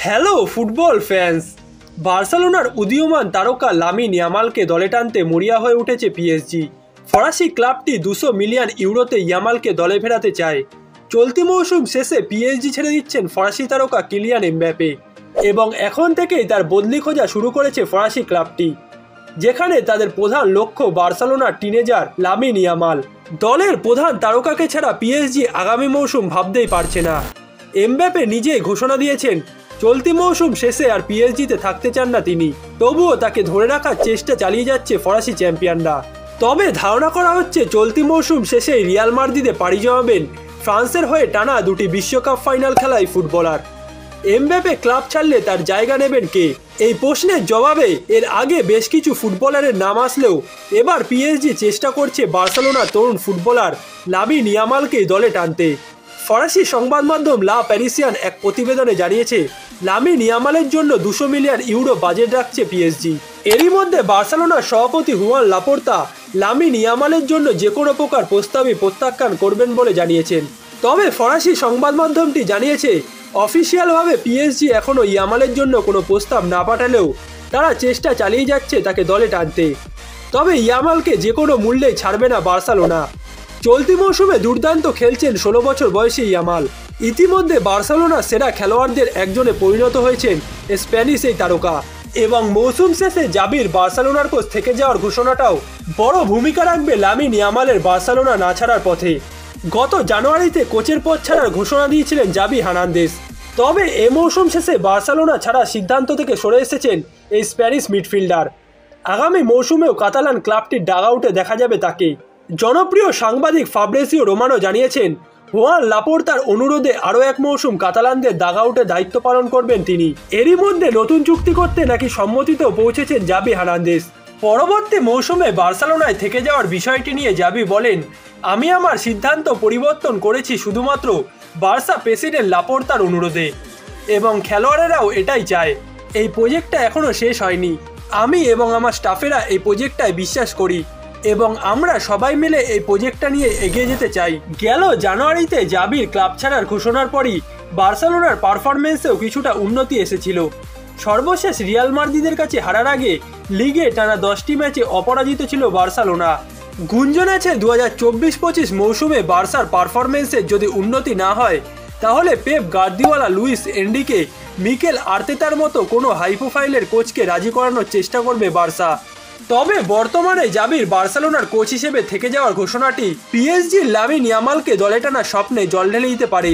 Hello football fans, বার্সেলোনার উদীয়মান তারকা লামিন ইয়ামালকে দলে টানতে মরিয়া হয়ে উঠেছে পিএসজি। ফরাসি ক্লাবটি 200 মিলিয়ন ইউরোতে ইয়ামালকে দলে ফেরাতে চায়। চলতি মৌসুম শেষে পিএসজি ছেড়ে দিচ্ছেন ফরাসি তারকা কিলিয়ান এমবাপ্পে এবং এখন থেকেই তার বদলি খোঁজা শুরু করেছে ফরাসি ক্লাবটি, যেখানে তাদের প্রধান লক্ষ্য বার্সেলোনার টিনেজার লামিন ইয়ামাল। দলের প্রধান তারকাকে ছাড়া পিএসজি আগামী মৌসুম ভাবতেই পারছে না। এমবাপ্পে নিজেই ঘোষণা দিয়েছেন চলতি মৌসুম শেষে আর পিএসজিতে থাকতে চান না তিনি, তবুও তাকে ধরে রাখার চেষ্টা চালিয়ে যাচ্ছে ফরাসি চ্যাম্পিয়নরা। তবে ধারণা করা হচ্ছে চলতি মৌসুম শেষেই রিয়াল মাদ্রিদে পাড়ি জমাবেন ফ্রান্সের হয়ে টানা 2টি বিশ্বকাপ ফাইনাল খেলায় ফুটবলার। এমবাপ্পে ক্লাব ছাড়লে তার জায়গা নেবেন কে, এই প্রশ্নের জবাবে এর আগে বেশ কিছু ফুটবলারের নাম আসলেও এবার পিএসজি চেষ্টা করছে বার্সেলোনার তরুণ ফুটবলার লামিন ইয়ামালকেই দলে টানতে। ফরাসি সংবাদ মাধ্যম লা প্যারিসিয়ান এক প্রতিবেদনে জানিয়েছে লামিন ইয়ামালের জন্য 200 মিলিয়ন ইউরো বাজেট রাখছে পিএসজি। এরই মধ্যে বার্সেলোনার সভাপতি হুয়ান লাপোর্তা লামিন ইয়ামালের জন্য যে কোনো প্রকার প্রস্তাবই প্রত্যাখ্যান করবেন বলে জানিয়েছেন। তবে ফরাসি সংবাদ মাধ্যমটি জানিয়েছে অফিসিয়ালভাবে পিএসজি এখনও ইয়ামালের জন্য কোনো প্রস্তাব না পাঠালেও তারা চেষ্টা চালিয়ে যাচ্ছে তাকে দলে টানতে। তবে ইয়ামালকে যে কোনো মূল্যেই ছাড়বে না বার্সেলোনা। চলতি মৌসুমে দুর্দান্ত খেলছেন 16 বছর বয়সী ইয়ামাল। ইতিমধ্যে বার্সেলোনার সেরা খেলোয়াড়দের একজনে পরিণত হয়েছেন স্প্যানিশ এই তারকা এবং মৌসুম শেষে জাবির বার্সেলোনার কোচ থেকে যাওয়ার ঘোষণাটাও বড় ভূমিকা রাখবে লামিন ইয়ামালের বার্সেলোনা না ছাড়ার পথে। গত জানুয়ারিতে কোচের পদ ছাড়ার ঘোষণা দিয়েছিলেন জাবি হার্নান্দেজ, তবে এ মৌসুম শেষে বার্সেলোনা ছাড়ার সিদ্ধান্ত থেকে সরে এসেছেন এই স্প্যানিশ মিডফিল্ডার। আগামী মৌসুমেও কাতালান ক্লাবটির ডাগআউটে দেখা যাবে তাকে। জনপ্রিয় সাংবাদিক ফাব্রেসিও রোমানো জানিয়েছেন হুয়ান লাপোর্তার অনুরোধে আরও এক মৌসুম কাতালানদের ডাগআউটে দায়িত্ব পালন করবেন তিনি। এরই মধ্যে নতুন চুক্তি করতে নাকি সম্মতিতেও পৌঁছেছেন জাবি হার্নান্দেজ। পরবর্তী মৌসুমে বার্সেলোনায় থেকে যাওয়ার বিষয়টি নিয়ে জাবি বলেন, আমি আমার সিদ্ধান্ত পরিবর্তন করেছি শুধুমাত্র বার্সা প্রেসিডেন্ট লাপোর্তার অনুরোধে এবং খেলোয়াড়েরাও এটাই চায়। এই প্রজেক্টটা এখনও শেষ হয়নি। আমি এবং আমার স্টাফেরা এই প্রজেক্টটায় বিশ্বাস করি এবং আমরা সবাই মিলে এই প্রজেক্টটা নিয়ে এগিয়ে যেতে চাই। গেল জানুয়ারিতে জাবির ক্লাব ছাড়ার ঘোষণার পরই বার্সেলোনার পারফরমেন্সেও কিছুটা উন্নতি এসেছিল। সর্বশেষ রিয়াল মাদ্রিদের কাছে হারার আগে লিগে টানা 10টি ম্যাচে অপরাজিত ছিল বার্সেলোনা। গুঞ্জন আছে 2024-25 মৌসুমে বার্সার পারফরমেন্সের যদি উন্নতি না হয় তাহলে Pep Guardiola, Luis Enrique, Mikel আর্তেতার মতো কোনো হাই প্রোফাইলের কোচকে রাজি করানোর চেষ্টা করবে বার্সা। তবে বর্তমানে জাবির বার্সেলোনার কোচ হিসেবে থেকে যাওয়ার ঘোষণাটি পিএসজির লামিন ইয়ামালকে দলে টানার স্বপ্নে জল ঢেলে দিতে পারে।